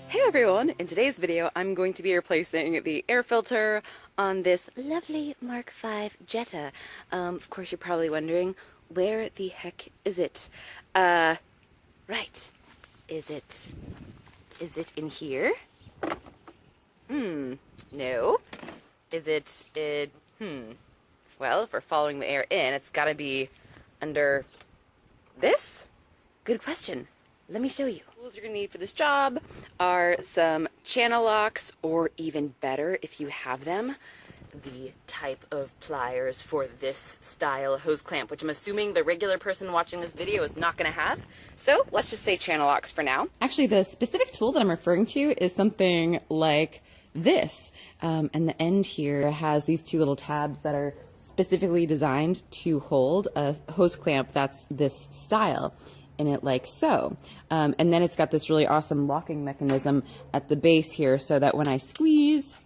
Hey everyone! In today's video I'm going to be replacing the air filter on this lovely Mk5 Jetta. Of course you're probably wondering, where the heck is it? Right. Is it in here? No. Is it well, if we're following the air in, it's gotta be under this? Good question. Let me show you. The tools you're going to need for this job are some channel locks, or even better, if you have them, the type of pliers for this style hose clamp, which I'm assuming the regular person watching this video is not going to have. So let's just say channel locks for now. Actually, the specific tool that I'm referring to is something like this. And the end here has these two little tabs that are specifically designed to hold a hose clamp that's this style in it, like so. And then it's got this really awesome locking mechanism at the base here so that when I squeeze,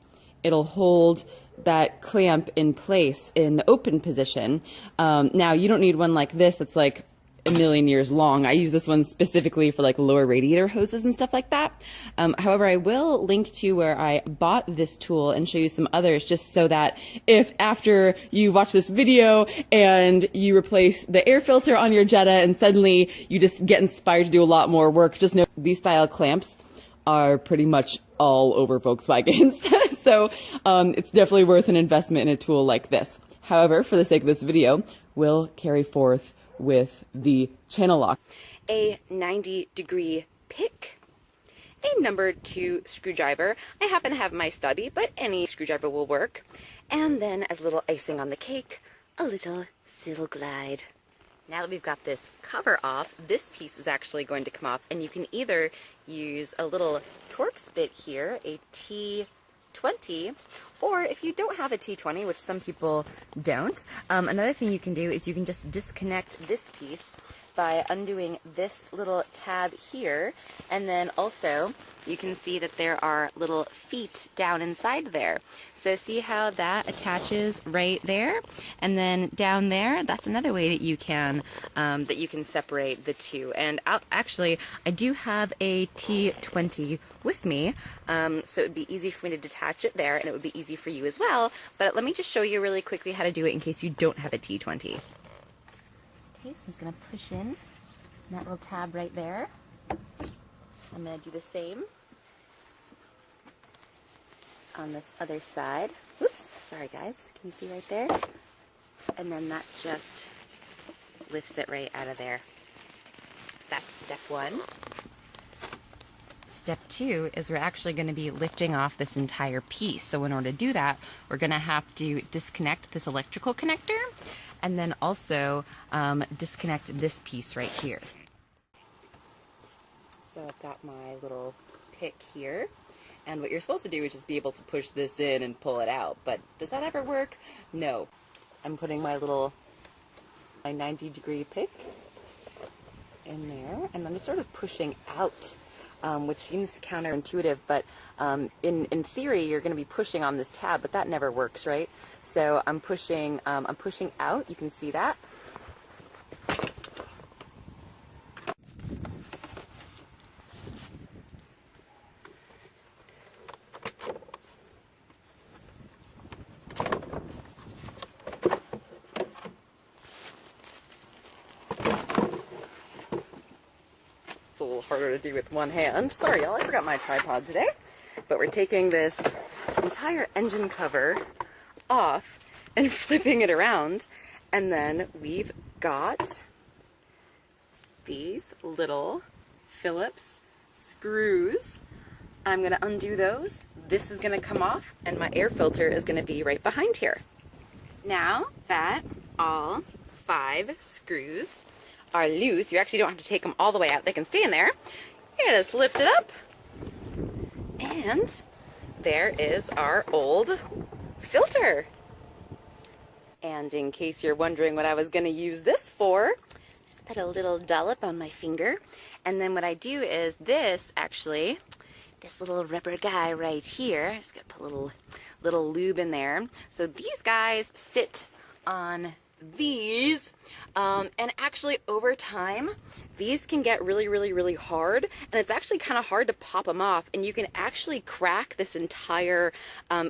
it'll hold that clamp in place in the open position. Now, you don't need one like this that's like a million years long. I use this one specifically for like lower radiator hoses and stuff like that. However, I will link to where I bought this tool and show you some others, just so that if after you watch this video and you replace the air filter on your Jetta and suddenly you just get inspired to do a lot more work, just know these style clamps are pretty much all over Volkswagens. So it's definitely worth an investment in a tool like this. However, for the sake of this video, we'll carry forth with the channel lock. A 90-degree pick, a number 2 screwdriver. I happen to have my stubby, but any screwdriver will work. And then, as a little icing on the cake, a little Sill Glide. Now that we've got this cover off, this piece is actually going to come off, and you can either use a little Torx bit here, a T20, or if you don't have a T20, which some people don't, another thing you can do is you can just disconnect this piece by undoing this little tab here, and then also you can see that there are little feet down inside there. So see how that attaches right there, and then down there, that's another way that you can separate the two. And actually, I do have a T20 with me, so it would be easy for me to detach it there, and it would be easy for you as well. But let me just show you really quickly how to do it in case you don't have a T20. Okay, so I'm just going to push in that little tab right there. I'm going to do the same on this other side. Oops, sorry guys, can you see right there? And then that just lifts it right out of there. That's step 1. Step 2 is we're actually going to be lifting off this entire piece. So in order to do that, we're going to have to disconnect this electrical connector, and then also disconnect this piece right here. So I've got my little pick here, and what you're supposed to do is just be able to push this in and pull it out. But does that ever work? No. I'm putting my 90-degree pick in there, and I'm just sort of pushing out, which seems counterintuitive, but in theory you're going to be pushing on this tab, but that never works, right? So I'm pushing out. You can see that. It's a little harder to do with one hand. Sorry, y'all, I forgot my tripod today. But we're taking this entire engine cover off and flipping it around, and then we've got these little Phillips screws. I'm going to undo those. This is going to come off, and my air filter is going to be right behind here. Now that all 5 screws are loose, you actually don't have to take them all the way out. They can stay in there. You just lift it up, and there is our old filter. And in case you're wondering what I was going to use this for, just put a little dollop on my finger. And then what I do is this little rubber guy right here, just got to put a little lube in there. So these guys sit on these. And actually over time, these can get really, really, really hard, and it's actually kind of hard to pop them off, and you can actually crack this entire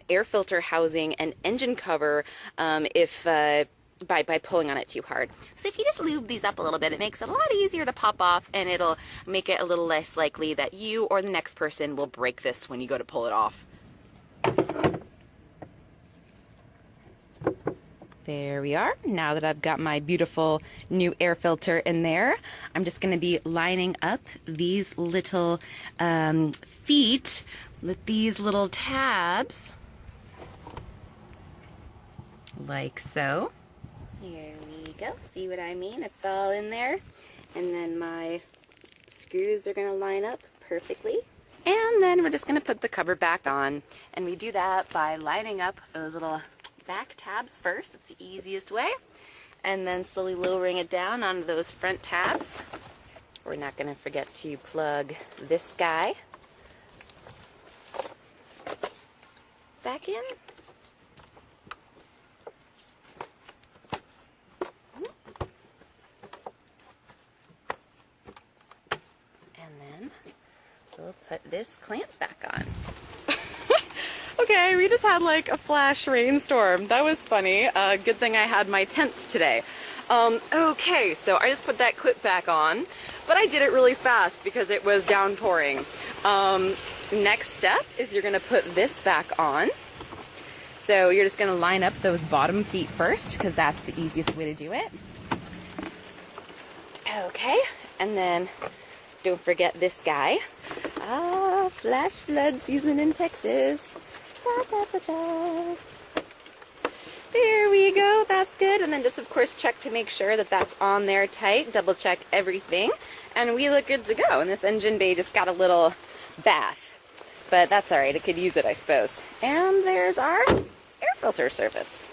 air filter housing and engine cover if by pulling on it too hard. So if you just lube these up a little bit, it makes it a lot easier to pop off, and it'll make it a little less likely that you or the next person will break this when you go to pull it off. There we are. Now that I've got my beautiful new air filter in there, I'm just going to be lining up these little feet with these little tabs, like so. Here we go. See what I mean? It's all in there. And then my screws are going to line up perfectly. And then we're just going to put the cover back on. And we do that by lining up those little back tabs first. It's the easiest way. And then slowly lowering it down onto those front tabs. We're not going to forget to plug this guy back in. And then we'll put this clamp back on. Okay, we just had like a flash rainstorm. That was funny. Good thing I had my tent today. Okay, so I just put that clip back on, but I did it really fast because it was downpouring. Next step is you're gonna put this back on. So you're just gonna line up those bottom feet first because that's the easiest way to do it. Okay, and then don't forget this guy. Ah, flash flood season in Texas. Da, da, da, da. There we go, that's good. And then just of course check to make sure that that's on there tight, double check everything, and we look good to go. And this engine bay just got a little bath, but that's all right, it could use it, I suppose. And there's our air filter service.